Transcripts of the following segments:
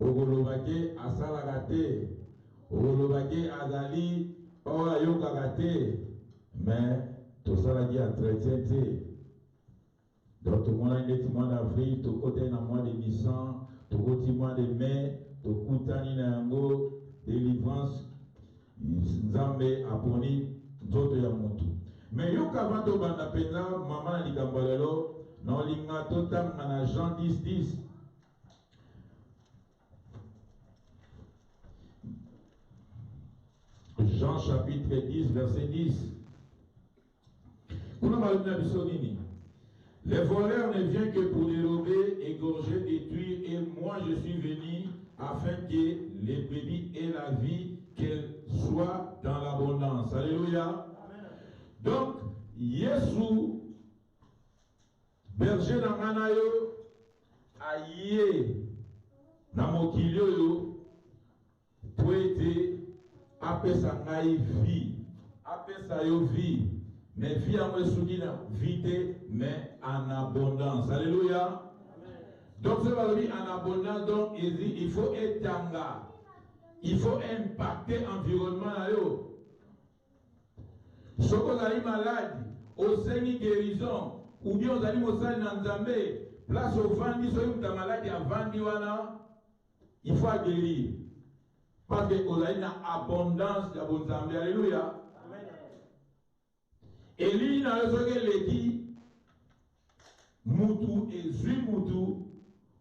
ogolobake asalagate, ogolobake azali oyokagate, mais tout ça là qui a traité. Donc tout le monde a été mois d'avril, tout côté dans mois de Nissan, tout côté mois de mai, tout côté nango délivrance, Nzambe aponi d'autres ya mutu. Mais yo kavant to banda penza maman na likambalelo na linga to tanga na Jean 10:10. Jean chapitre 10 verset 10. Les voleurs ne viennent que pour dérober, égorger, détruire, et moi je suis venu afin que les brebis aient la vie, qu'elles soient dans l'abondance. Alléluia. Donc, Yesu, berger dans Manayo, aïe, dans Mokilio, pour être appelé sa vie, appelé sa vie. Mais vie en vide, mais en abondance. Alléluia. Donc, c'est pas dire en abondance, donc il faut étendre. Il faut impacter l'environnement. Si vous êtes malade, au Seigneur guérison, ou bien vous allez au Seigneur Nzambe, place au vandi, si vous êtes malade, il faut guérir. Parce que vous avez une abondance de Nzambe. Alléluia. Et lui, il a dit, Moutou et Zui Moutou,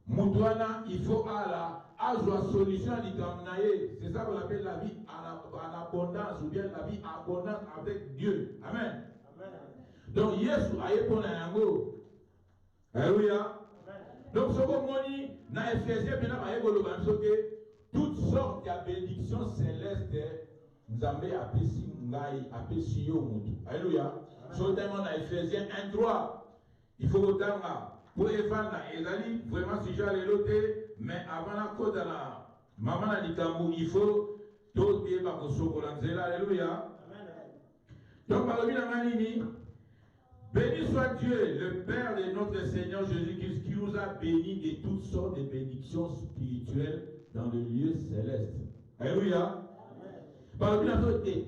Moutouana, il faut avoir solution à l'Ikamnaye. C'est ça qu'on appelle la vie en abondance, ou bien la vie en abondance avec Dieu. Amen. Amen. Donc, Yesu a répondu à Yango. Alléluia. Donc, ce qu'on dit, dans Ephésiens, toutes sortes de bénédictions célestes. Nzambe apesi ngai apesi yo mutu. Alléluia. So dans Ephésiens 1:3. Il faut autant pour évendre ezali vraiment si j'allais loter mais avant la côte dans la maman na likambu il faut tout bien ba ko sokola nzela. Alléluia. Donc par le manini béni soit Dieu le Père de notre Seigneur Jésus-Christ qui nous a bénis de toutes sortes de bénédictions spirituelles dans le lieu céleste. Alléluia. Par de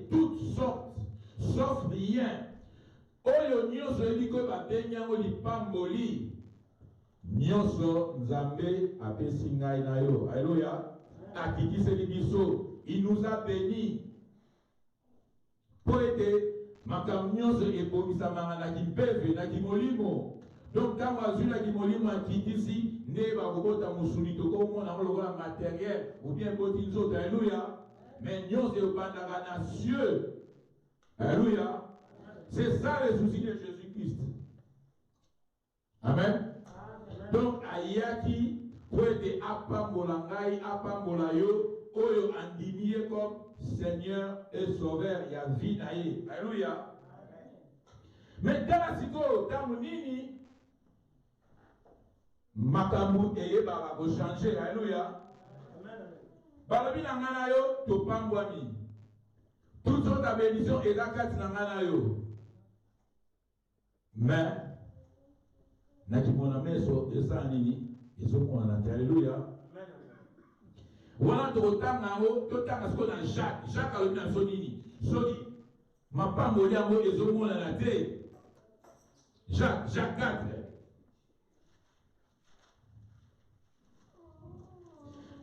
toutes sortes, sauf rien. Oyo nyonso dit que ba benyango li pamboli. Nyonso Nzambe apesi ngai na yo. Alléluia. Akiki selibiso, il nous a bénis. Pour être makam nyonso ebomisa mangana ki beve na ki molimo. Donc quand azui na ki molimo akiki si ne ba kobota musuni to ko mona lokola matériel ou bien botinzo. Alléluia. Mais nous sommes dans cieux. Alléluia. C'est ça le souci de Jésus-Christ. Amen. Donc, Ayaki, pour être apambolangai, apambolayo, oyo andimiye comme Seigneur et Sauveur, il y a vie naïe. Alléluia. Mais dans la siko, dans mon nini, makambu eye baba ko changer. Alléluia. Balobi na ngana yo to pambwami. Toutes sortes de bénédictions et zakati na ngana yo. Mais nakimona meso esa nini ezomona. Alléluia. Wana to tanga ngo to tanga siko na Jacques alobi na sonini. Soni mapambo yango ezomona na te. Jacques 4.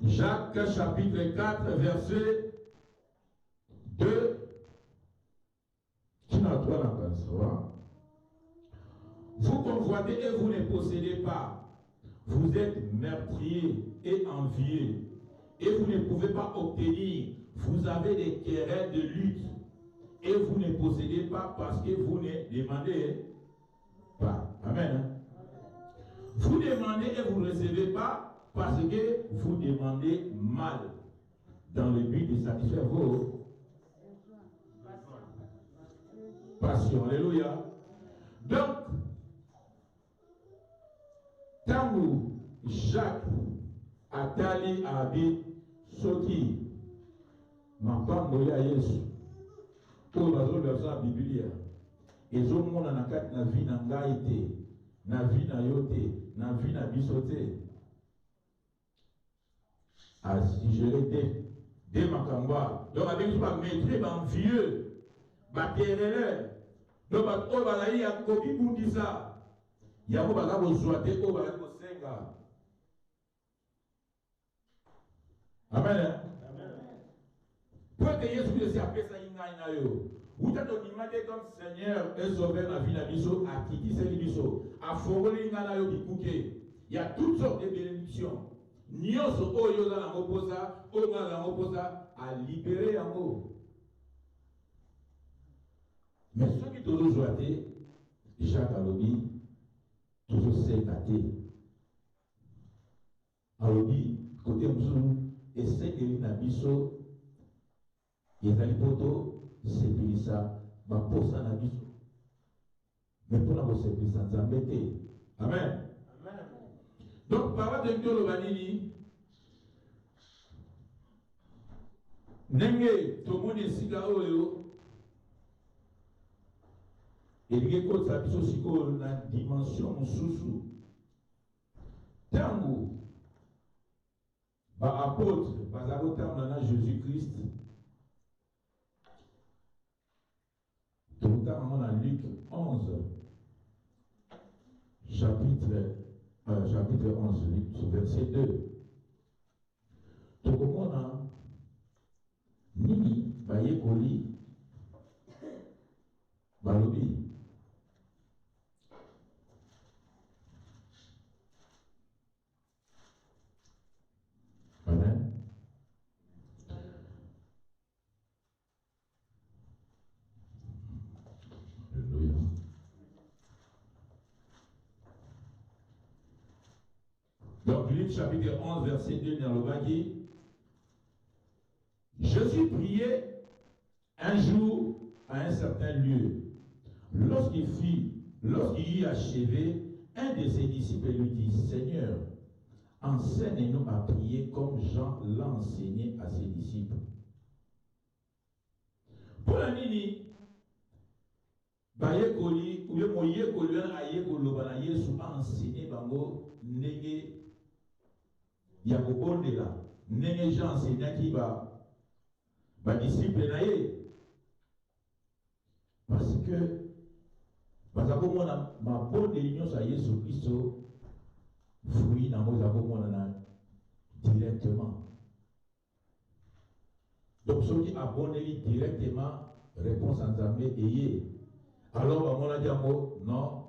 Jacques chapitre 4 verset 2. Vous convoitez et vous ne possédez pas. Vous êtes meurtriers et envieux. Et vous ne pouvez pas obtenir. Vous avez des querelles de lutte. Et vous ne possédez pas parce que vous ne demandez pas. Amen. Vous demandez et vous ne recevez pas parce que vous demandez mal dans le but de satisfaire vos passions. Alléluia. Donc, Tamou, Jacques, Atali, Abi, Soki, ma femme Moya Yesu, pour la version de la Bible, et au monde na kat na vie na ngaite, na vie na yote, na vie na bisote. asigéré des makamba. Donc avec ça, maîtrise en vieux, batéréleur. Donc on va aller à Kobi pour dire ça. Il y a un bagage au Zoaté, au bagage au Senga. Amen. Pour que Jésus appelle ça Ingaïnayo. Vous êtes demandé comme Seigneur et Sauveur dans la vie d'Abisso, à qui dit c'est l'Abisso, à Foroli Inganayo Bikouké. Il y a toutes sortes de bénédictions. Nyoso Oyo dans la Moposa, Oyo dans la Moposa, à libérer en haut. Mais ceux qui toujours jouaient, Jacques Alobi, toujours s'est gâté. Alobi, côté Mzou, et c'est que l'Abisso, il y a des poteaux. C'est ça, ma pose à la vie. Mais pour la c'est plus sans embêter. Amen. Amen. Donc, par de Dieu le vanini, Nenge, tout le monde est cigaro, et il y a quoi ça, puis la dimension sous-sous. Tango, apôtre, dans Jésus-Christ. Dans Luc 11, chapitre 11, verset 2. Tout le monde a Nini, Bayekoli, Balobi. Amen. Alléluia. Donc, Luc chapitre 11, verset 2, dans le Bagui. Jésus priait un jour à un certain lieu. Lorsqu'il eut achevé, un de ses disciples lui dit, Seigneur, enseigne-nous à prier comme Jean l'a enseigné à ses disciples. Pour la nini, Bayekoli, ou bien Moyekoli, Ayekoloba, Yesu a enseigné Bango, Nege, Yakobonde là, Nege Jean enseignant qui va. Disciple naïe parce que ma bonne union à Jésus Christ fruit dans nos abonnements directement. Donc ceux qui abonnent directement réponse en armée ayez. Alors on a dit non,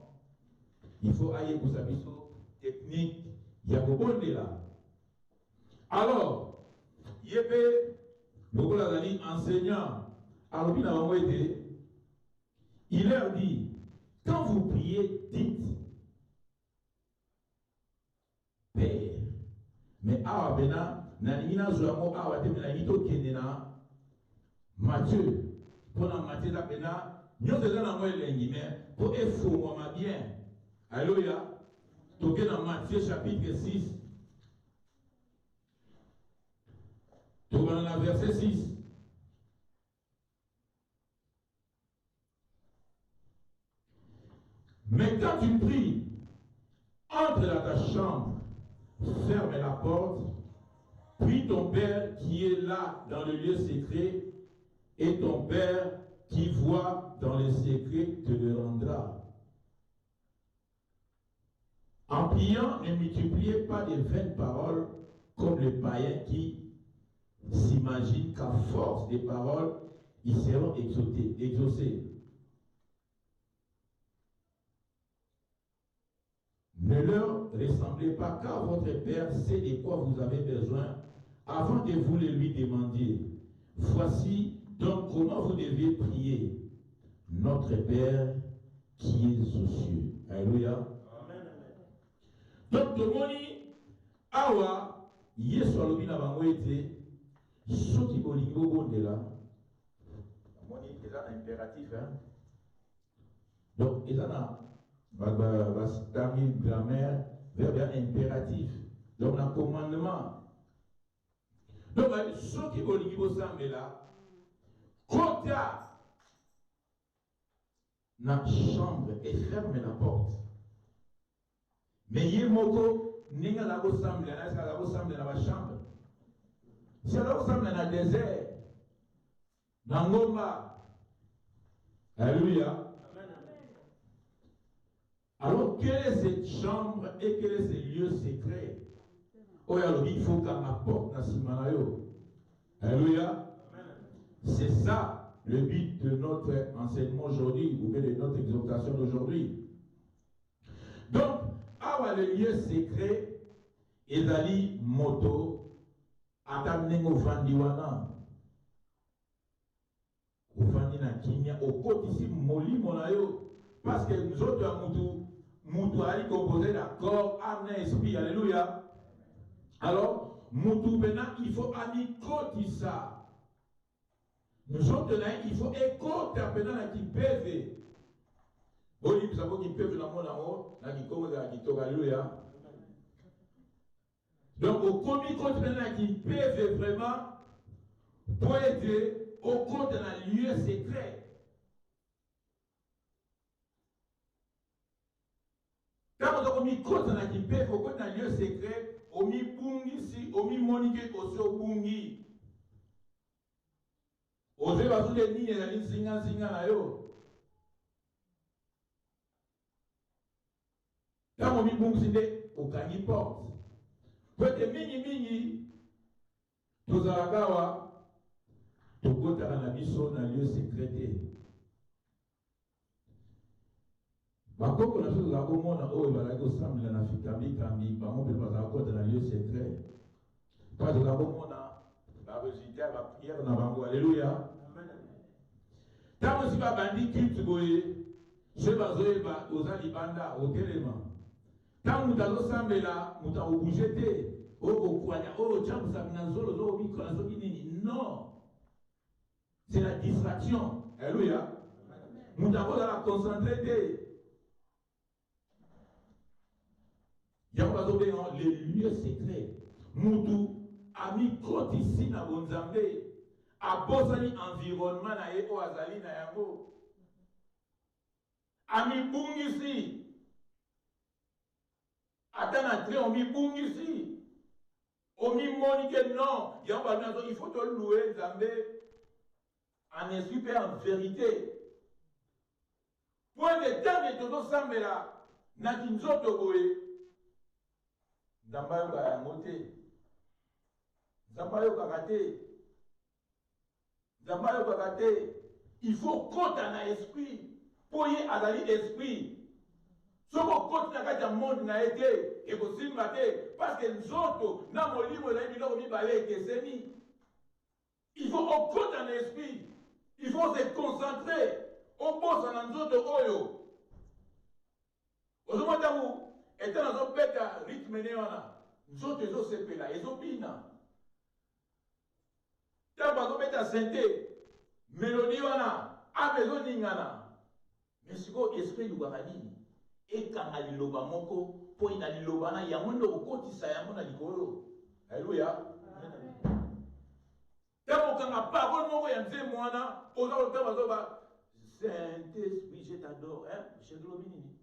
il faut aller pour sa mission technique. Il y a beaucoup de là. Alors il y a beaucoup d'années enseignants, alors il leur dit, quand vous priez, dites Père. Mais awa bena, nanina zoamo awa temena nito kenena, Matthieu, pour la Matthieu da bena, nous faisons la moelle lengi, mais pour effort moi bien. Alléluia. Toqué dans Matthieu chapitre 6. Dans le verset 6. Mais quand tu pries, entre dans ta chambre, ferme la porte, puis ton Père qui est là dans le lieu secret, et ton Père qui voit dans le secret te le rendra. En priant, ne multipliez pas de vaines paroles comme les païens qui s'imaginent qu'à force des paroles, ils seront exaucés. Ne leur ressemblez pas, car votre Père sait de quoi vous avez besoin avant que vous le lui demandiez. Voici donc comment vous devez prier. Notre Père qui est aux cieux. Alléluia. Amen. Donc, tout le monde dit, awa, yesu alobi na bango ete, soki bolingi bobondela, moni eza na impératif, hein? Donc, eza na grammaire, verbe impératif. Donc, un commandement. Donc, soki bolingi bosambela, kota na chambre et ferme la porte. Mais yemoko, ninga la bosambela, na la chambre. alors ça dans le désert. Dans Ngomba. Alléluia. Alors, quelle est cette chambre et quel est ce lieu secret? Oh, alors, il faut qu'on apporte dans Simanayo. Alléluia. C'est ça le but de notre enseignement aujourd'hui, ou bien de notre exhortation d'aujourd'hui. Donc, avoir le lieu secret, ezali moto, atamnengo fandiwana. Ufandi na kimia, okoti ici molimo na yo. Parce que nous autres, Moutou a composé d'accord, âme et esprit. Alléluia. Alors, Moutou maintenant, il faut amicoti ça. Nous autres là, il faut écouter maintenant qui peuvent. Bon, il faut qui peuvent dans mon amour, là qui commence à qui toque. Alléluia. Donc, au commis compte maintenant qui peuvent vraiment pour aider au compte dans un lieu secret. Quand on a mis compte dans un lieu secret, on a mis bungi si, on a mis monique aussi au bungi. On a mis les lignes et les signes là yo. Quand on a mis bungi au gagné porte. Peut-être mini, tous à la gawa, tout côté dans la mission dans un lieu secret. Bakoko na chose za komona oyo balaki osambela na fikambi bango mpe bazala kota na lieu secret. Pas toza komona baresultat bapriere na bango. Alléluia. Ntango si babandi culte boye soki bazoyeba oza libanda otelema. Ntango moto azosambela moto akobouge te oyo kokwanya oyo otya mosapi na zolo ozokobikola soki nini. Non, c'est la distraction. Alléluia. Moto akozala concentré te. Il y a les lieux secrets. Moutou a mis compte ici dans Bonzambe. A bosani environnement na eko azali na yango. A mis bung ici. Attends entrée, on mis bung ici. On mis monique non. Il faut te louer Zambé en esprit et en vérité. Pour le temps de tout ensemble là, n'a qu'une autre boé. Zambayo kayangote, Zambayo kakate, Zambayo kakate. Il faut compter dans l'esprit pour y aller esprit. Si on compte dans le monde n'a été et que si parce que nous autres, dans mon livre, il faut compter dans l'esprit. Il faut se concentrer. On pense dans nous autres oyo. Aujourd'hui, étant dans un bête rythme, nous autres, ils ont séparé là, ils ont bina. Quand on met à santé, mélodie, à maison ningana. Mais si vous esprit du Guarani, et quand on a l'îloba moko, pour y aller l'îloba, il y a un au côté, ça y a un l'îloba. Alléluia. Quand on a parole, il y a un témoin, on a le temps, Saint-Esprit, je t'adore. Hein? Je te l'obéis.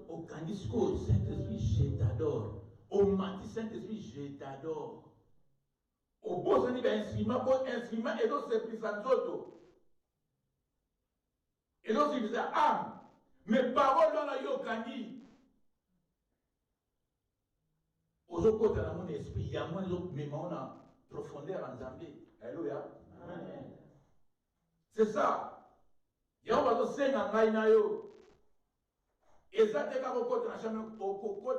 Au Canisco, Saint-Esprit, je t'adore. Au Mati, Saint-Esprit, je t'adore. Au beau sani instrument, et donc c'est plus ça d'autres. Et donc c'est ça âme. Mais paroles dans la yokani. Aux autres côtés dans mon esprit, il y a moins de mémoire en profondeur en Zambie. Alléluia. Amen. C'est ça. Il y a un peu de seigneur en yo. Et ça, c'est quand on côté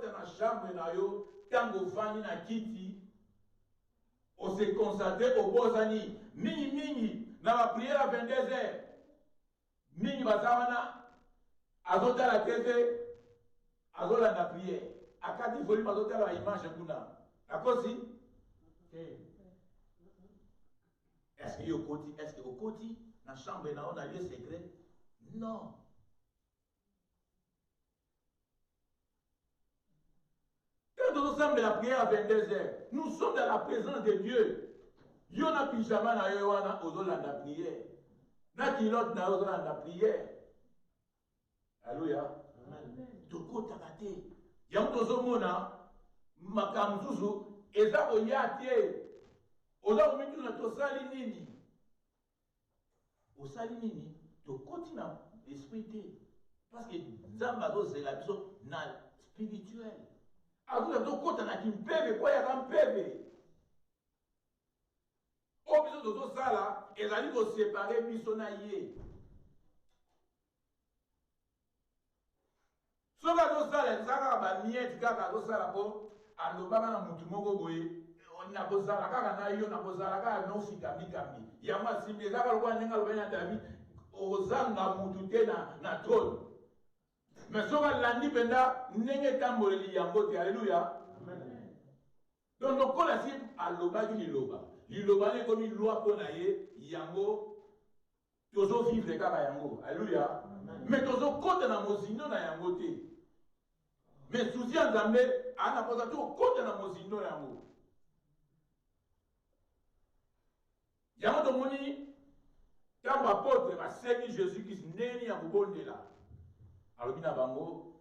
dans la chambre na yo, tango fani na kiti, on se concentre au bosani, mini, na la prière à 22h. Mini bazamana, azota la TV, azola na prière. À 4 volumes, azota la image kuna. À cause si? Est-ce qu'il y a au côté, dans la chambre na on a lieu secret? Non. Quand nous sommes de la prière à 22h, nous sommes dans la présence de Dieu. Il y a un pyjama na yoana aux autres la prière. Na kilote na autres la prière. Alléluia. Tout côté tagaté. yango tozomona makambo mosusu eza koya te oza komituna tosali nini osali nini tokoti na esprit te parce que nzambe azozela biso na spirituel azozela tokota na kimpeve po yaka mpeve oyo biso tozosala ezali kosepare biso na ye soki azosala eza kaka bamiete kaka azosala mpo alobaka na mutu moko boye nakozala kaka na yo nakozala kaka nofikambikambi yango asimbi eza kaka lokola ndenge alobaki na David ozanga mutu te na trone mais soki alandi mpenza ndenge etamboleli yango te alleluya donc lokola si alobaki liloba ne ekomi loi mpo na ye yango tozovivre kaka yango alleluya mais tozokota na mozindo na yango te mais susi ya nzambe anakoza tokota na mozindo yango yango tomoni ntango apotre basengi jésus-christ ndeni ya kobondela alobi na bango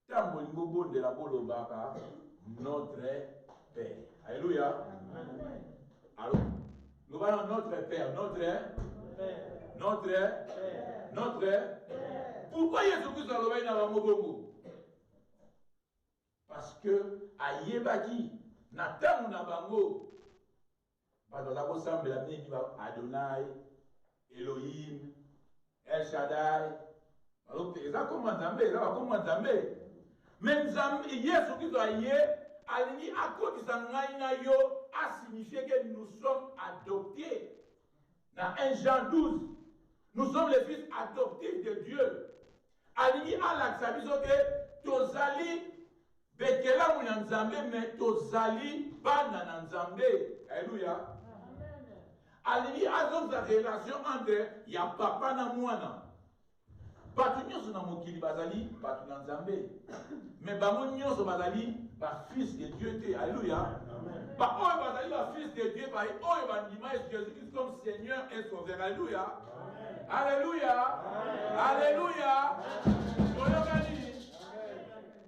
ntango olingi obondela bolobaka notre père alleluya alors lobana notre père notre pourquoi Jésus-Christ alobaki na bango bongo parce que ayebaki na ntango na bango bato baza kosambela mingi ba Adonai Elohim El Shaddai eza koma nzambe eza bakoma nzambe mais nzambe Yesu-Kristo aye alingi akotisa ngai na yo signifie que nous sommes adoptés dans 1 Jean 12 nous sommes les fils adoptifs de Dieu alingi alakisa biso ke tozali bekelamu na nzambe mais tozali bana na nzambe alleluya alingi azonza relation entre ya papa na mwana bato nyonso na mokili bazali bato na nzambe mais bango nyonso bazali bafils de Dieu te alleluya baoyo bazali bafils de Dieu baye oyo bandima yesu Jésus-Christ comme Seigneur et Sauveur alleluya alleluya alleluya oyokani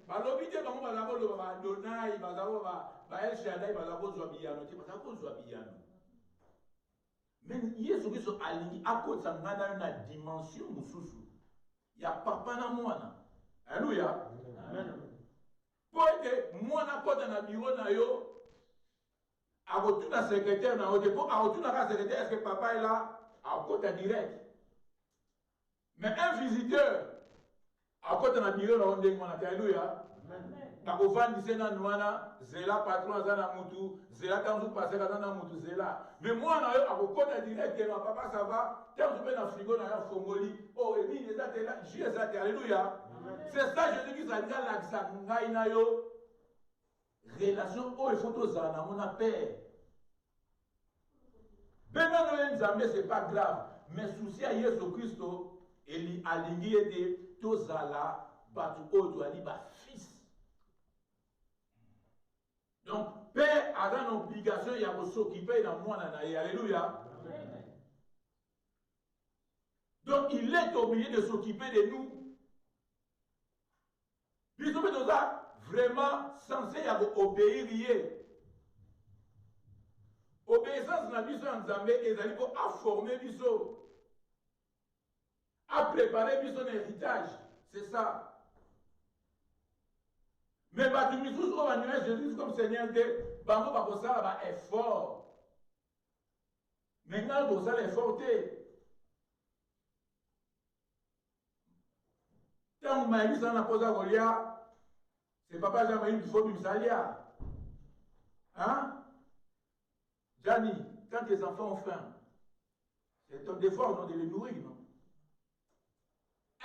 balobi te bango bazala koloba baadonai bazala bael shaddai bazala kozwa biyano te bazala kozwa biyano mais yesu kristo alingi akotisa ngai na yo na dimension mosusu ya papa na mwana alleluya po ete mwana akota na biro na yo akotuna secrétaire na yo te po akotuna kaka secrétaire est-ce que papa est là akota direct mais un visiteur akota na biro na yo ndenge mwana te alleluya akovandise nanu wana zela patron aza na mutu zela ntango paseka aza na mutu zela mais mwana oyo akokota direct ma papa ça va ntango mpe na frigo na yo fongoli o emini eza te jus eza te alleluya c'est ça Jésus-Christ alingi alakisa ngai na yo relation oyo ifo tozala nango na père bengano ye nzambe c'est pas grave mais souci ya yesu kristo alingi ete tozala bato oyo toali bafils. Donc, père a une obligation de s'occuper de moi. Alléluia. Donc, il est obligé de s'occuper de nous. Nous sommes vraiment censés obéir. Obéissance na biso en Zambé ezali ko a former biso, a préparer biso l'héritage. C'est ça. Mais bato misusu oyo banima Jésus comme Seigneur te bango bakosala ba effort. Maintenant tozala effort te. Ntango mayebisa na koza kolia, c'est papa Jean Marie qu'il faut bisalia. Hein? Gianni, quand tes enfants ont faim, c'est ton devoir de les nourrir, non?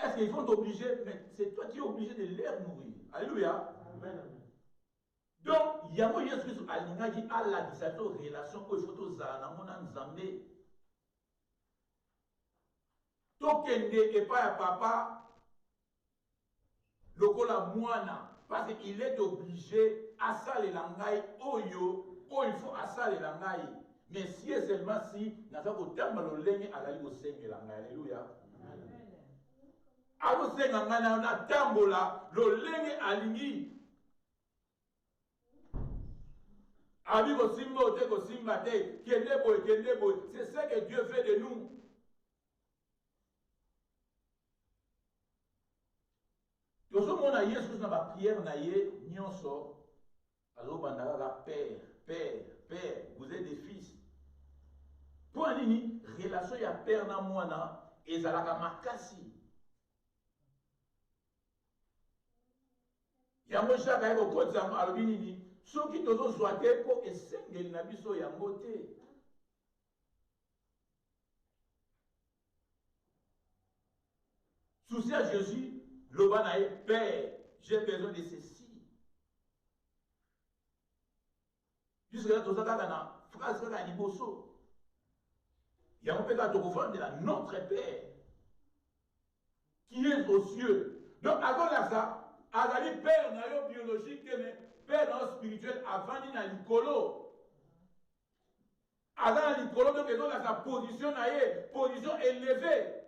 Est-ce qu'ils vont t'obliger? Mais c'est toi qui es obligé de les nourrir. Alléluia. Amen. Donc, il y a un Jésus qui a la relation que il faut Nzambe. Tokende et pas à papa, lokola mwana, parce qu'il est obligé à saler l'angaï, oyo, il faut à saler l'angaï. Mais si et seulement si, n'a pas qu'au terme le lengue à la au seigne l'angaï. Alléluia. Amen. Alors, c'est un tambola, le lengue aligné. C'est ce que Dieu fait de nous. Tozomona Yesu na ba prière na ye nyonso azobandaka père, père, père, vous êtes des fils. Pour nini relation ya père na mwana ezalaka makasi. Yango chaka yeko kotsa alobi nini soki tozozwa te po esengeli na biso yango te. Souci à Jésus, le banaï, Père, j'ai besoin de ceci. Jusque-là, tout ça, dans phrase que la liboso. Il y a un peu de notre Père, qui est aux cieux. Donc, avant ça, Azali Père n'a biologique, mais Père spirituel, avant il a l'icolo. Avant l'icolo, donc, il a sa position élevée.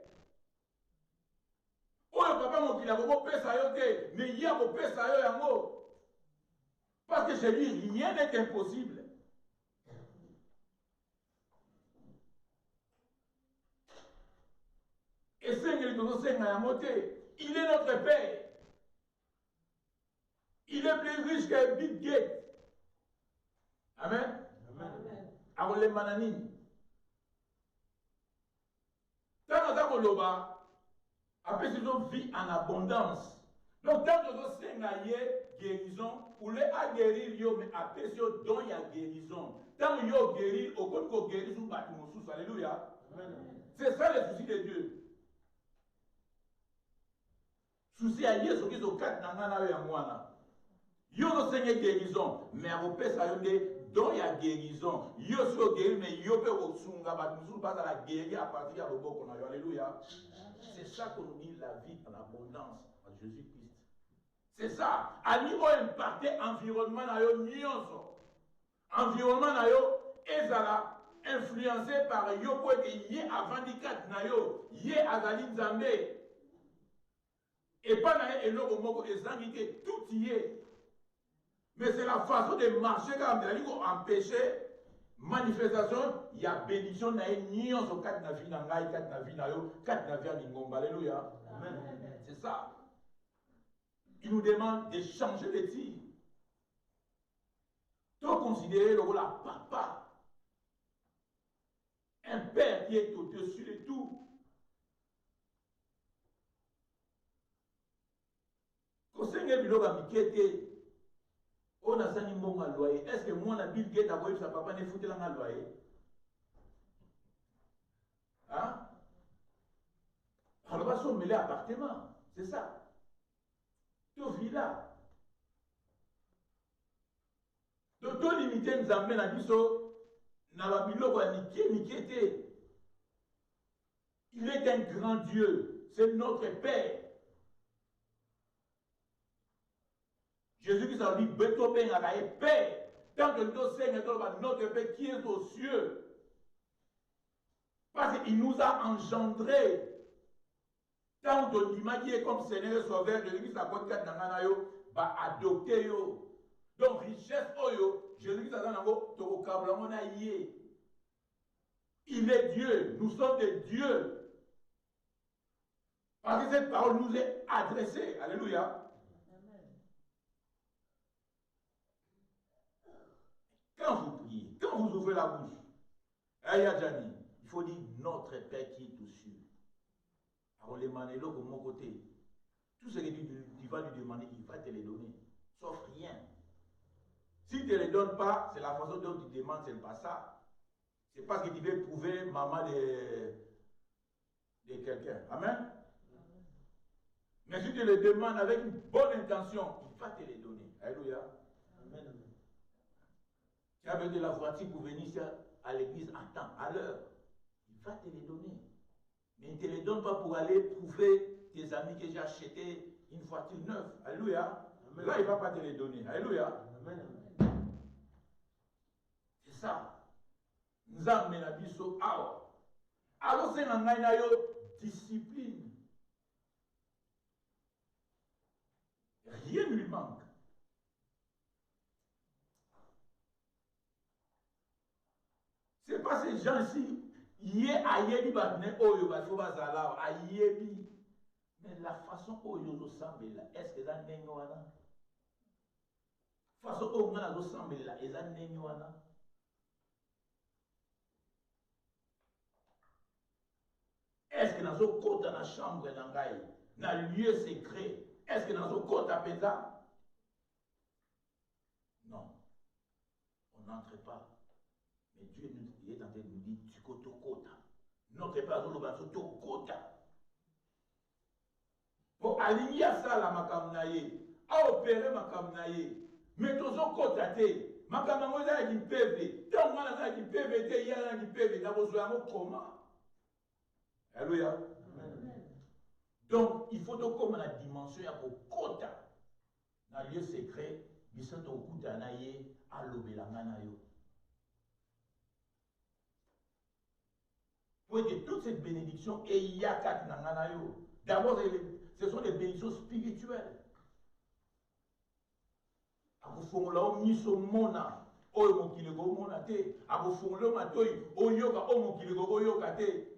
Oyo papa mokili akopesa yo te, mais il y a kopesa yo yango. Parce que chez lui, rien n'est impossible. Et il est notre Père. Il est plus riche que Bill Gates. Amen. Amen. Alors les mananini. Tant que nous avons après, c'est une vie en abondance. Donc, tant que nous avons guérison, ou les a guérir, mais après, c'est don il y a guérison. Tant que nous guérir, au compte que guérison, alléluia. C'est ça le souci de Dieu. Souci à Dieu, ce qui sont quatre nangana ya mwana. Yo no seigne guérison, mais après ça yo don il y a guérison. Yo so guérir, mais yo peut osunga ba musu pas à la guérir à partir de l'oboko na yo. Alléluia. C'est ça qu'on dit la vie en abondance à Jésus-Christ. C'est ça. À niveau impacté environnement na yo nyonso. Environnement na yo ezala influencé par yo pour que yé avant dikat na yo, yé azali nzambe. Et pas na eloko moko ezangité tout y est. Mais c'est la façon de marcher quand on a empêché manifestation, il y a bénédiction, il y a nyonso kat na vie na ngai, kat na vie na yo, kat na vie na ngomba. Alléluia. C'est ça. Il nous demande de changer de tir. Tout considérer le rôle à papa. Un père qui est au-dessus de tout. Conseiller biloga mikete. On a sani mbonga loyer. Est-ce que moi, na Bill Gates a voulu sa papa ne foutait la loyer? Hein? On va se mêler appartement. C'est ça. Tout villa. Donc, tout limité nous amène à biso. Na la biloko a nikete. Il est un grand Dieu. C'est notre Père. Jésus-Christ a dit, Betobeng a Père. Tant que nous sommes notre Père qui est aux cieux. Parce qu'il nous a engendrés. Tant que l'image est comme Seigneur et Sauveur, Jésus-Christ a dit, va adopter yo. Donc, richesse, Jésus-Christ a dit, il est Dieu. Nous sommes des dieux. Parce que cette parole nous est adressée. Alléluia. Quand vous priez, quand vous ouvrez la bouche, il faut dire notre Père qui est aux cieux. Alors les manélos de mon côté, tout ce que tu vas lui demander, il va te les donner, sauf rien. Si tu ne les donnes pas, c'est la façon dont tu demandes, c'est pas ça. C'est parce que tu veux prouver maman de quelqu'un. Amen. Mais si tu les demandes avec une bonne intention, il va te les donner. Alléluia. Amen. Tu as besoin de la voiture pour venir ici à l'église à temps, à l'heure. Il va te les donner. Mais il ne te les donne pas pour aller prouver tes amis que j'ai acheté une voiture neuve. Alléluia. Amen. Là, il ne va pas te les donner. Alléluia. Amen. C'est ça. Nous avons mis la biso awa. Alors, c'est une discipline. Rien ne lui manque. pas ces gens ici. Yé ayebi batne oyo bato bazala ayebi. Mais la façon oyo zo sambela, est-ce que ça ndenge wana? Façon oyo ngana zo sambela, eza ndenge wana? Est-ce que nazo kota na chambre na ngai, na lieu secret? Est-ce que nazo kota peta? Non. On n'entre pas. Mais Dieu il est en train de nous dire, tu koto kota. Notre pas dans le to kota. Pour aligner ça la makamnaye, à opérer makamnaye. Mais tozo kota te. Makamnaye za ki PV. Tant moi na ki PV te, ya na ki PV na besoin mo comment? Alléluia. Donc il faut donc comme la dimension ya ko kota. Dans lieu secret, biso to kuta na ye a lobelanga na yo. Pour que toute cette bénédiction et yakat nanganayo. D'abord, ce sont des bénédictions spirituelles. Akufungula miso mona, oyo mokilego mona te. Akufungula matoi, oyoka o mokilego yoka te.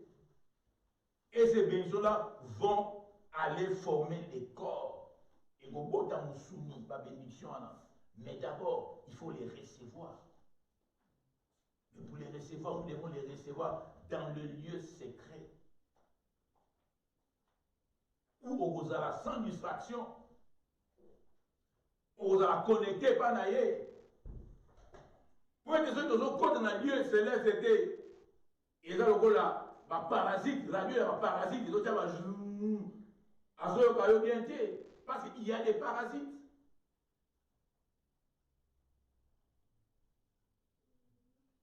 Et ces bénédictions-là vont aller former des corps. Et vous bota musumi, ma bénédiction. Mais d'abord, il faut les recevoir. Mais pour les recevoir, nous devons les recevoir dans le lieu secret. Où on vous a sans distraction. On vous a connecté par naïe. Pour que ceux qui sont dans le lieu céleste étaient, ils ont là, parasite, la lieu est parasite, ils ont dit, à ce que bien été, parce qu'il y a des parasites.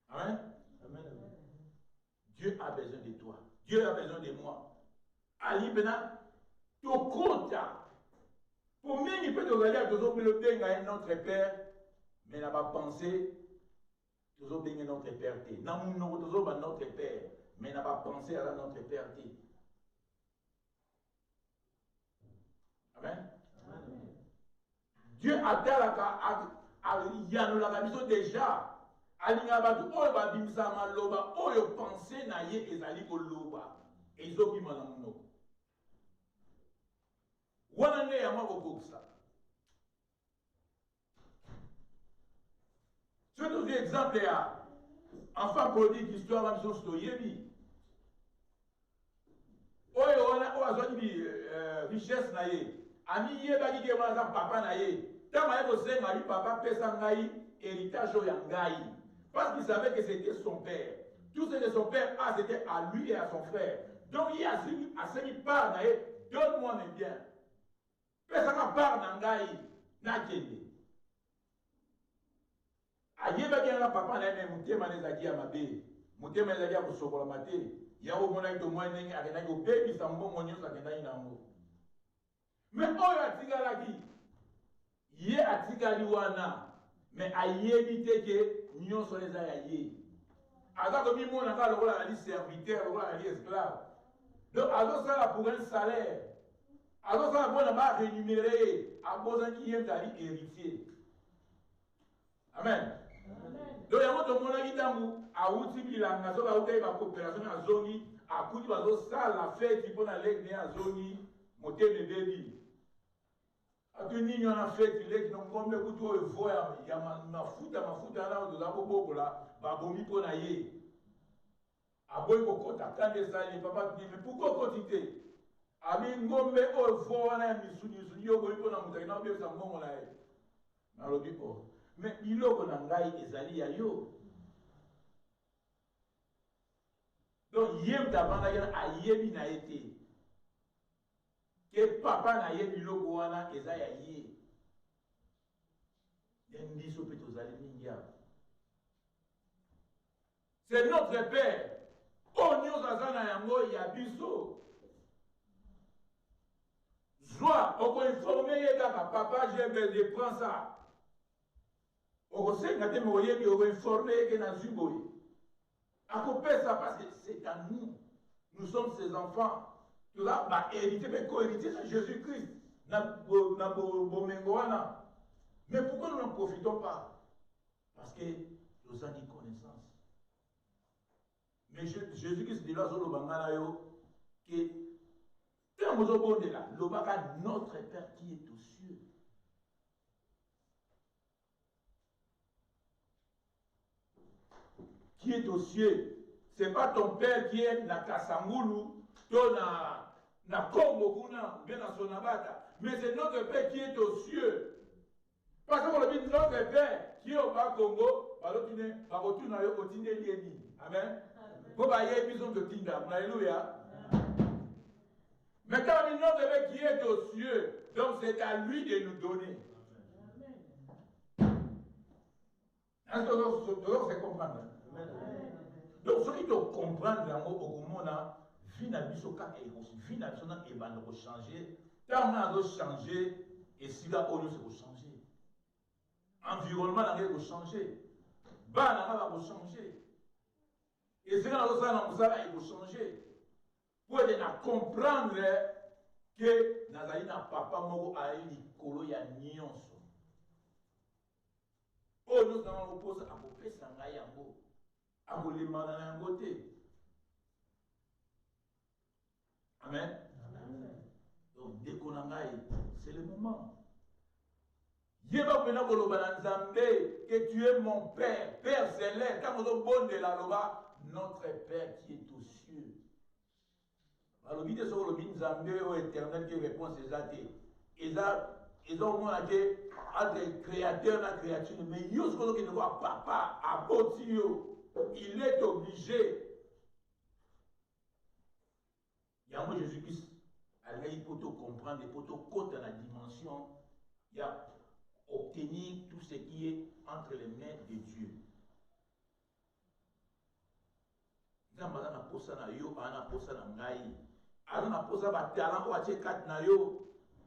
Amen. Amen. Dieu a besoin de toi. Dieu a besoin de moi. Ali Bena, tu comptes. Pour moi, il peut te regarder à toujours le dingue à notre Père, mais n'a pas pensé, toujours dingue notre Père. N'a toujours notre Père, mais n'a pas pensé à notre Père. Amen. Amen. Dieu a dit déjà. Alinga batu oyo babimisa maloba oyo pensé na ye ezali koloba ezokima na monoko wana nde yango kokokisa c'est tout exemple ya enfant prodigue histoire na biso toyebi oyo wana oyo azwaki richesse na ye ami yebaki ke wana aza papa na ye ntango aye kosenga ali papa pesa ngai héritage oyo ya ngai. Parce qu'il savait que c'était son père. Tout ce que son père a, c'était à lui et à son frère. Donc il a assis part, donne-moi mes biens. Personne part n'angaï, n'a qu'aidé. Ayeba qui a un papa, n'a même mouté manezaki à ma bé. Mouté manezaki à Moussokola maté. Yao mona ito moi n'engue, a n'a yo baby sambo monyo sa kena inamo. Mais oyo atigalaki, ye atigaliwana. Mais ayebi te ke nyonso eza ya ye. Aza komi mona ka lokola ali serviteur, lokola ali esclave. Donc azosala pour un salaire. Azosala pour ba rémunérer, abozaki ye tali héritier. Amen. Donc yango to mona kitambu awuti bilanga so ba utai ba coopération na zongi, akuti bazosala fête pona legne ya zongi, moteme bebi. Atu nini wana fête leki na ngombe kutu oyo voya ya mafuta na ozo boko la babomi pona ye. Aboyi kokota kande sali papa dit mais pourquoi kotite? Abi ngombe oyo voya na misuni yo boyi pona mutaki na obesa ngongo na ye. Na lobi ko. Mais biloko na ngai ezali ya yo. Donc yem tabanga yana ayebi na ete. Que papa na ye biloko wana eza ya ye. Yendiso pe tozali mingia. C'est notre père. Onyo zazana yango ya biso. Joie, on peut informer ye kaka papa j'ai besoin de prendre ça. On sait que tu m'oye bi on peut informer que na zuboy. A couper ça parce que c'est à nous. Nous sommes ses enfants. Tout là, bah, hériter, mais co-hériter, c'est Jésus-Christ. Mais pourquoi nous n'en profitons pas? Parce que nous avons une connaissance. Mais Jésus-Christ dit là, que quand vous avez là, notre Père qui est aux cieux. Qui est aux cieux. Ce n'est pas ton Père qui est na Kasangulu, na Congo, bien na Sonabata. Mais c'est notre Père qui est aux cieux. Parce que notre Père qui est au bas Congo, amen. Alléluia. Mais quand notre Père qui est aux cieux, donc c'est à lui de nous donner. Est-ce que c'est comprendre? Donc, ce qui doit comprendre, vie na biso kaka vie na biso na ebanda ko changer, tant na ko changer et si la audio c'est ko changer. Environnement na ko changer. Ba na va ko changer. Et c'est quand ça na musala ko changer. Pour aider à comprendre que nazali na papa moko ayi likolo ya nyonso. Oh nous avons posé à kopesa ngai yango. À vous demander un côté. Amen. Amen. Donc, dès qu'on a c'est le moment. Que tu es mon Père, Père céleste. Quand vous êtes bon de la loba, notre Père qui est aux cieux. Alors, l'objet de ce Nzambé au éternel qui répond ces athées. Ils ont moins été entre créateur et créature. Mais ils ont ce qu'ils ne voient papa, à Botio. Il est obligé. Il y a un Jésus-Christ. Il faut comprendre, il faut côté la dimension. Il y a obtenir tout ce qui est entre les mains de Dieu.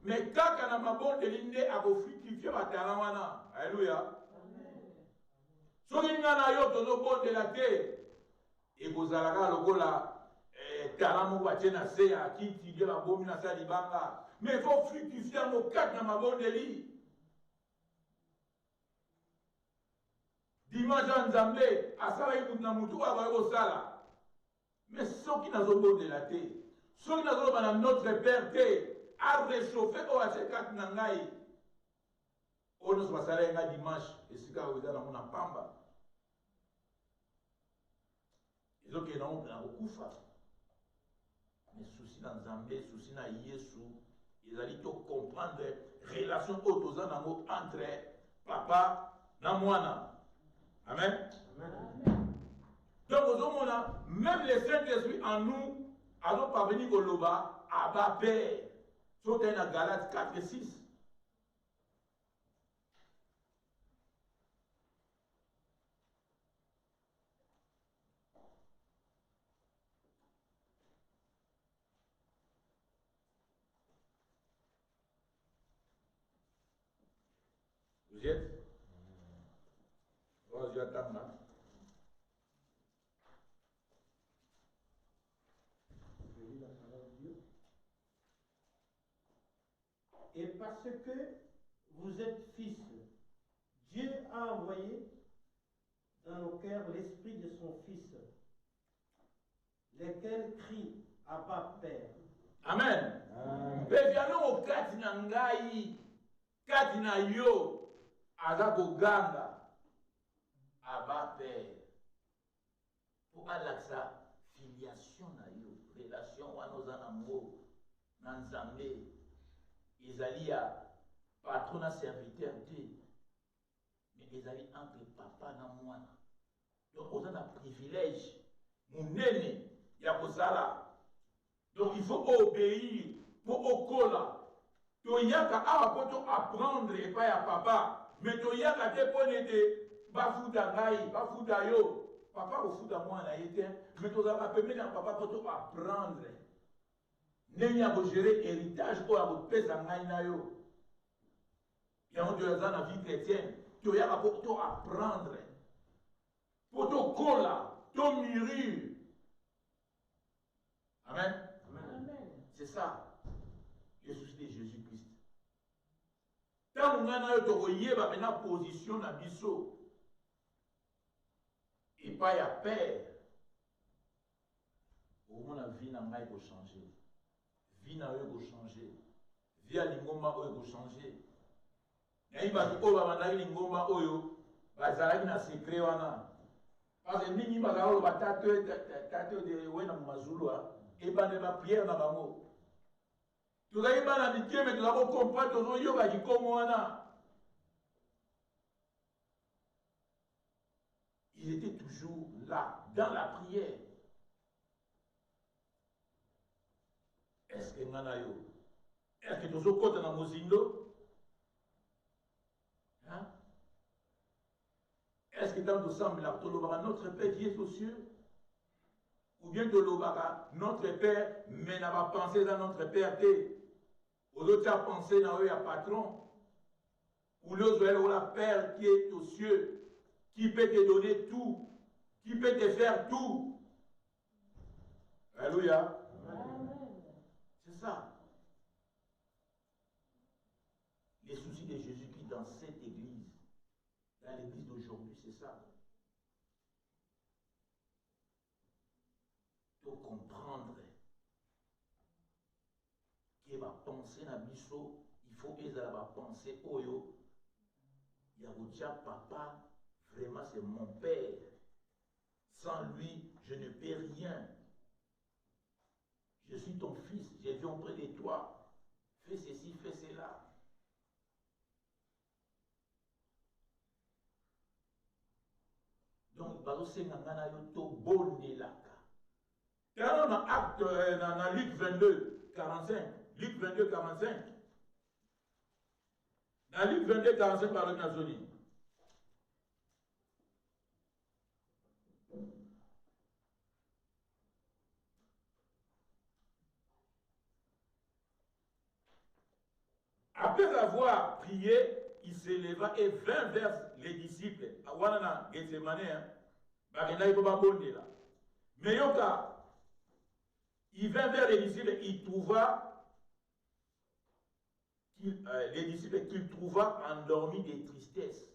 Mais quand on a ma bonne ligne à vous fructifier ma talent, alléluia. Si vous avez un de la terre, et vous avez un talent na seya qui tire la bombe na sa libanga. Mais il faut fructifier mon cadre dans ma bonne lit. Dimanche en Zambé, à Sala Ibuna Moutou, à Vago Sala. Mais ceux qui n'ont pas de la terre, ceux qui n'ont pas notre Père, à réchauffer au H4 Nangaï. On ne soit pas dimanche, et c'est quand vous avez mon pamba. Ils ont qu'ils n'ont pas de mais souci dans Zambé, souci dans Yesu, ils allaient comprendre la relation entre papa et moi. Amen. Amen. Donc, même les Saint-Esprit en nous, allons parvenir au Loba, à bas Père. Sur Galates 4 et 6. Vous y êtes? Je attends là. Je lis la parole de Dieu. Et parce que vous êtes fils, Dieu a envoyé dans nos cœurs l'esprit de son Fils, lequel crie Abba Père. Amen. Beviano au katina ngai, katina yo, azako ganga, Abba Père. Pour alaksa filiation na yo, relation wa nos amour, nanzambe, Isalia, patron à serviteur de, mais Isalie entre papa et moi. Donc, on a un privilège, mon aîné, il y a ça. Donc, il faut obéir pour okola. Tu y a qu'à apprendre et pas à papa, mais tu y a qu'à te poser des bafoudangaï, bafoudayo. Papa au fout à moi, mais tu as permis à papa pour apprendre. N'est-ce pas gérer héritage ou à votre pèse en gaïnayo. Il y a un vie chrétienne. Tu as pour apprendre. Pour te coller, te mûrir. Amen. Amen. C'est ça. Le souci de Jésus-Christ. Tant que tu as une position dans biso. Et pas y a père. Au moins la vie n'a pas changé. Vie n'a pas changé. Vie à l'ingomba a changé. Et parce que Oba l'ingomba oyo, bazalaki na secret wana. Parce que mingi bazalo batate de wena mazulu et ba ne ba prière na bango. Tu vas y bana mikie mais tu vas comprendre tozo yoga di komo wana. Il était toujours là, dans la prière. Est-ce que Nanayo? Est-ce que tu as côté dans Mozindo? Hein? Est-ce que dans le semble là, notre Père qui est aux cieux? Ou bien de l'Obara, notre Père, mais n'a pas pensé dans notre Père, ou l'autre a pensé dans eux, à patron, ou l'autre, la Père qui est aux cieux, qui peut te donner tout, qui peut te faire tout. Alléluia. C'est ça. Les soucis de Jésus-Christ dans cette église, dans l'église d'aujourd'hui, c'est ça. Il faut comprendre qu'il va penser à Bisso, il faut qu'ils aient la pensée Oyo. Il y a déjà papa, vraiment c'est mon père. Sans lui, je ne peux rien. Je suis ton fils, je viens auprès de toi. Fais ceci, fais cela. Donc, il y a un acte dans Luc 22, 45. Luc 22, 45. Dans Luc 22, 45 par le Nazoni. Après avoir prié, il s'éleva et vint vers les disciples. Mais il vint vers les disciples, il trouva les disciples qu'il trouva endormis de tristesse.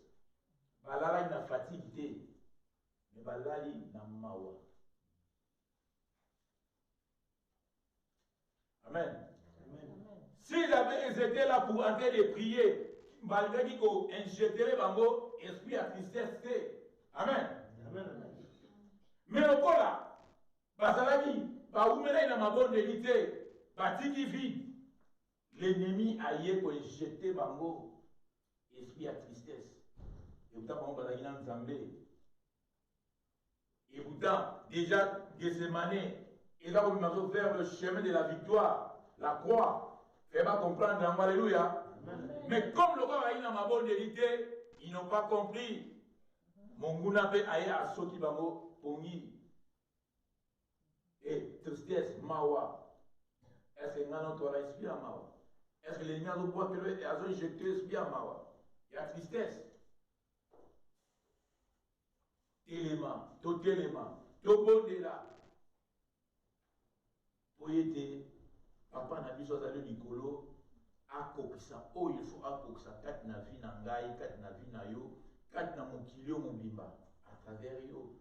Balala n'a fatigué, mais balali n'a mawa. Amen. S'ils étaient là pour entrer de prier, malgré qu'ils ont injecté bango esprit à tristesse. Amen. Mais le cas là, Basalaki, Baoumela n'a pas bonne vérité, Batiki vide. L'ennemi a eu pour injecter bango esprit à tristesse. Et pourtant, on va aller en Zambé. Et pourtant, déjà, Gethsemane, il a commencé vers le chemin de la victoire, la croix. Fais pas comprendre, alléluia. Mais comme le roi a eu ma bonne vérité, ils n'ont pas compris. Mon gounape a eu à Soki Bango, Pongi. Et tristesse, Mawa. Est-ce que nous avons l'esprit à Mawa? Est-ce que les gens ont boit que le ont injecté l'esprit à Mawa? Il y a tristesse. Téléma, tout téléma, tout bon de là. Pour aider. Papa n'a pas besoin de Nicolo, à Kokisa, oh il faut à Kokisa, quatre na vie na ngai, quatre na vie na yo, quatre na mokilio mobimba, à travers yo.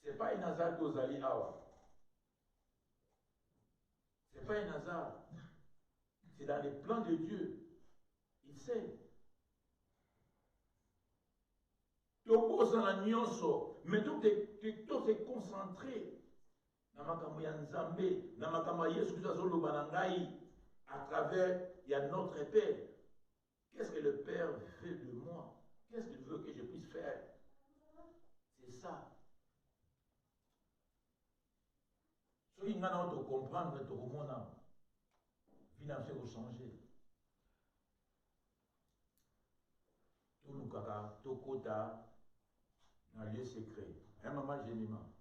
C'est pas un hasard aux alliés awa. C'est pas un hasard. C'est dans les plans de Dieu. Il sait. Tu poses dans la nyonso, mais tu t'es concentré. Namakamo ya Nzambe, namakamo Yesu Christ azoloba na ngai à travers il y a notre Père. Qu'est-ce que le Père veut de moi? Qu'est-ce qu'il veut que je puisse faire? C'est ça. Ce qui nous a comprendre, tout le monde a finalement changer. Tout le kaka, tout kota, dans le lieu secret. Un moment généralement.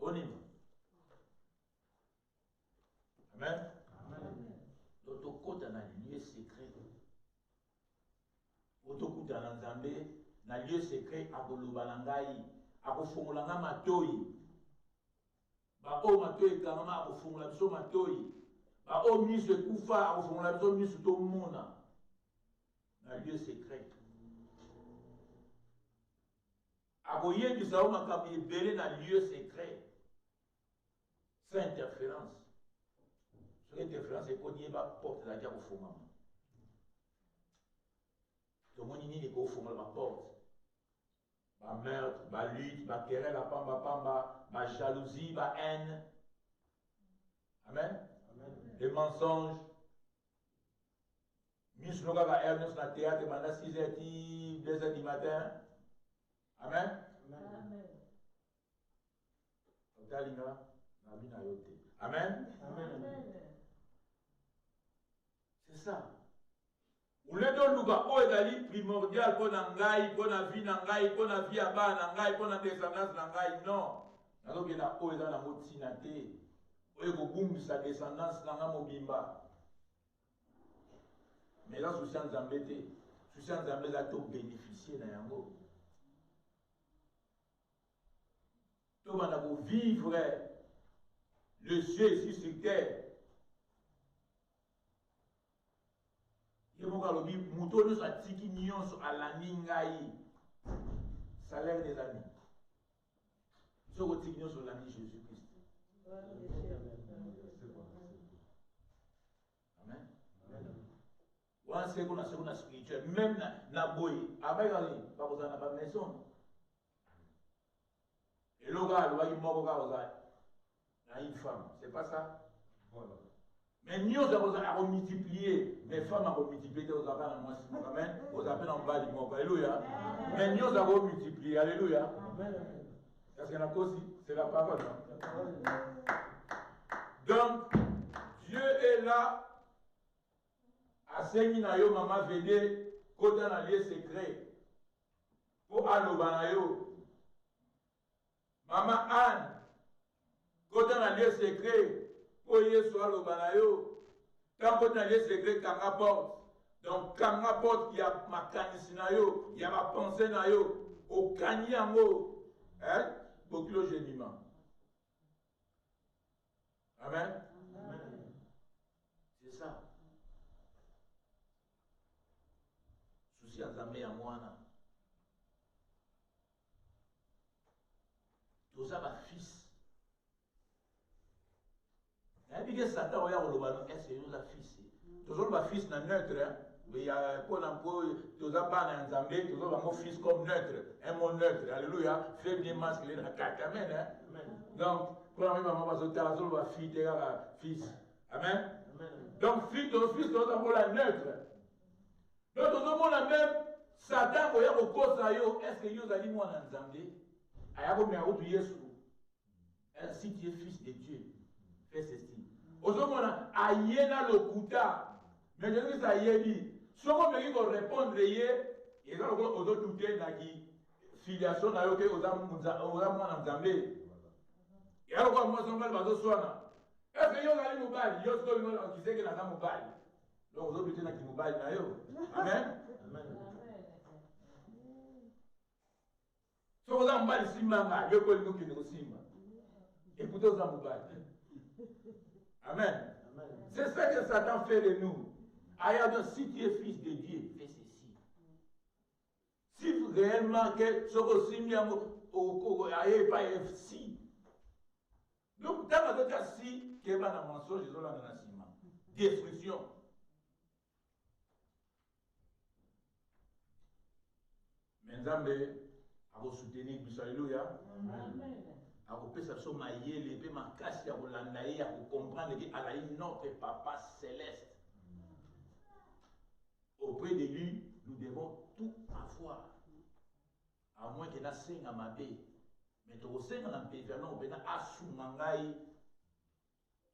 On y va. Amen. Tokota na lieu secret. Otokuta na Nzambe na lieu secret akoloba na ngai, akofungola nga matoi. Ba o matoi kangama akofungola biso matoi. Ba o miso ekufa akofungola biso miso to mona. Na lieu secret. akoyebisa o makambo ebele na lieu secret sans interférence. Sur interférence ekoni yeba porte ezalaki ya kofungama. Tomoni nini ekofungala baporte, bameurtre, balutte, baquerelle, bapamba, bajalousie, bahaine. Amen. Les mensonges. Mis nous kaka heure sur le théâtre pendant 6h, 2h du matin. Amen. Amen. C'est ça. Ou le don luga o ezali primordial pour nangai, pour la vie nangai, pour la vie à bas nangai, pour la descendance nangai. Non. Alors que la o ezali na motinate. O eko sa descendance nanga mobimba. Mais là, souci en Zambété, souci en Zambété, là, tu bénéficier d'un yango. Tu vas vivre le ciel ici sur terre. Il y a un mouton de sa tiki nion sur la ningaï. Salaire des amis. Ce que tu sur l'ami Jésus-Christ. Amen. On sait qu'on a seconde spirituelle, même na boy, après pas besoin de pas maison. Et le gars, il va y a une femme, c'est pas ça. Voilà. Mais nous avons multiplié, les femmes ont multiplié, aux appels en moi, amen, aux appels en bas du monde, alléluia. Mais nous avons multiplié, alléluia. Parce que la cause, c'est la parole. Donc, Dieu est là. Asengi na yo mama vede kota na lieu secret po aloba na yo. Mama Anne kota na lieu secret po Yesu aloba na yo. Quand kota na lieu secret kanga porte. Donc kanga porte ya makanisi na yo, ya ma pensée na yo, okani yango, hein? Bokilo gémiment. Amen. Amen. C'est ça. Souci en Zambé à moi. Tout ça, ma fils. Et puis que Satan, est-ce que nous avons fils? Tout ça, ma fils n'est neutre. Mais il y a Paul en Paul, tout ça, pas en Zambé, tout ça, mon fils comme neutre. Un mot neutre. Alléluia. Féminin, masculin, amen. Donc, pour la maman, va sauter à la seule fille, fils. Amen. Donc, fils, nous avons la neutre. Donc, nous avons la même Satan, est-ce que vous allez moi en Zambé? Si tu es fils de Dieu, fais ceci. Aujourd'hui, ayena lokuta. Mais je dis ça hier dit. Si on me répondre hier, et là on doit douter dans qui filiation na yoke aux âmes en Zambé. Et alors moi son mal va soana. Est-ce que vous allez mobile? Yo ce qui sait que la mobile. Donc on doit douter dans qui mobile na yo. Amen. Amen. So vous en bas simba, yo ko nous qui nous simba. Écoutez aux en mobile. Amen. C'est ça que Satan fait de nous. Ailleurs, si tu es fils de Dieu, fais ceci. Si vous réellement que ce que si pas si. Donc, dans le cas si, qui est pas dans le mensonge, ils ont la menacement. Destruction. Maintenant, à vous soutenir, alléluia. Amen. À vous faire ça, mailler, les ma casse, à vous l'anaïer, à vous comprendre qu'il y a notre Papa céleste. Auprès de lui, nous devons tout avoir. À moins que nous seigne à ma paix. Mais tu seigne à paix, vraiment, on a assumangai.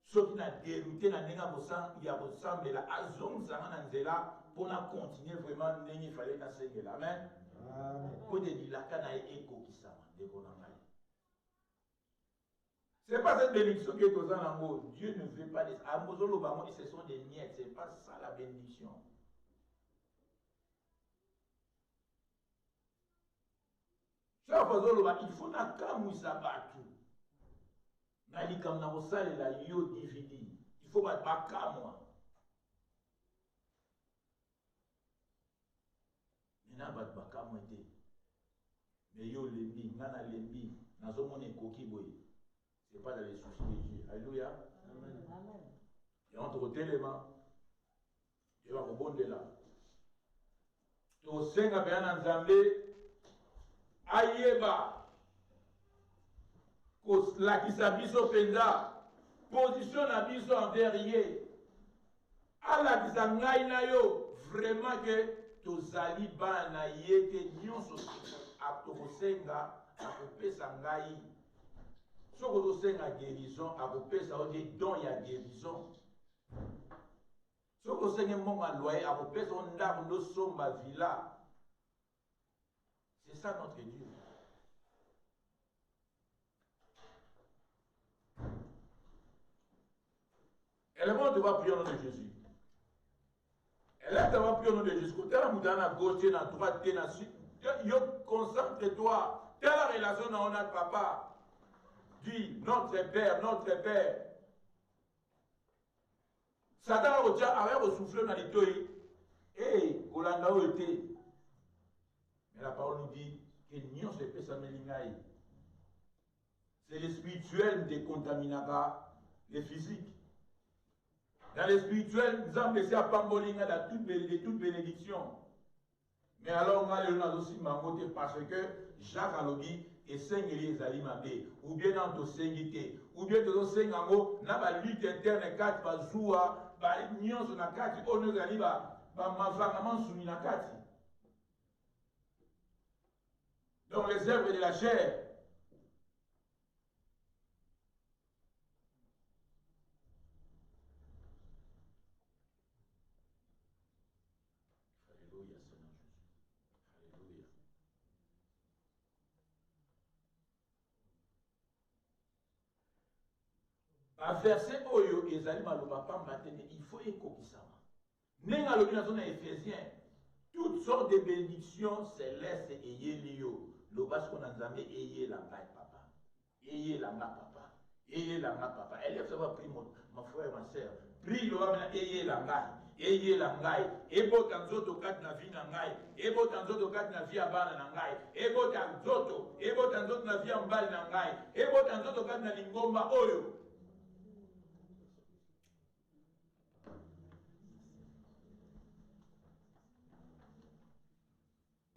Ce qui n'a dérouté, n'a pas il y a beau sembler la azong, ça n'a pas pour continuer vraiment, il fallait que seigne là. Amen. Pour dire la canaille écho qui s'en va. Ce n'est pas cette bénédiction qui est aux amours. Dieu ne veut pas des amours, ce sont des miettes. Ce n'est pas ça la bénédiction. Il faut que sabatu. Il faut pas moi. Mais yo lembi, nana lembi, nazo mone koki boy. C'est pas dans les soucis de Dieu. Alléluia. Amen. Et entre les mains, Dieu va rebondir là. To senga bien nzambe ayeba ko lakisa biso penza position na biso envers ye. Ala kisa ngai na yo vraiment que tozali bana ye te nyonso akosenga akopesa ngai soko tosenga guérison akopesa oje don ya guérison soko senga monga loyer akopesa ondako ndo somba villa. C'est ça notre Dieu. Elle va devoir prier au nom de Jésus. Elle va devoir prier au nom de Jésus. Quand elle a à gauche, à droite, à suite, concentre-toi. Telle la relation on a papa. Dis, notre Père, notre Père. Satan retient avec le souffle dans les toits. Et Kolanda été. Mais la parole nous dit que Nyon se fait sa melingaï. C'est le spirituel qui décontaminera le physique. Dans le spirituel, nous avons laissé à Pambolinga de toute bénédiction. Mais alors, on a aussi mamoté parce que Jacques Alobi et Sengeli et Zalimabé, ou bien dans ton Sengité, ou bien dans ton Sengango, n'a pas lutte interne 4 par Zoua, par Nyon sur la 4, on nous a dit, ma femme soumis la 4. Donc, les œuvres de la chair. A verset oyo ezali maloba pamba te il faut ekokisama. Nenga lobi na zona Éphésiens, toutes sortes de bénédictions célestes eyeli yo. Loba ce qu'on a nzambe eyé la ngai papa. Eyé la nga papa. Eyé la nga papa. Elle a savoir pris mon frère ma sœur. Prie loba mena eyé la ngai. Eyé la ngai. Ebo tanzoto kat na vie na ngai. Ebo tanzoto kat na vie abana na ngai. Ebo tanzoto na vie ambali na ngai. Ebo tanzoto kat na lingomba oyo.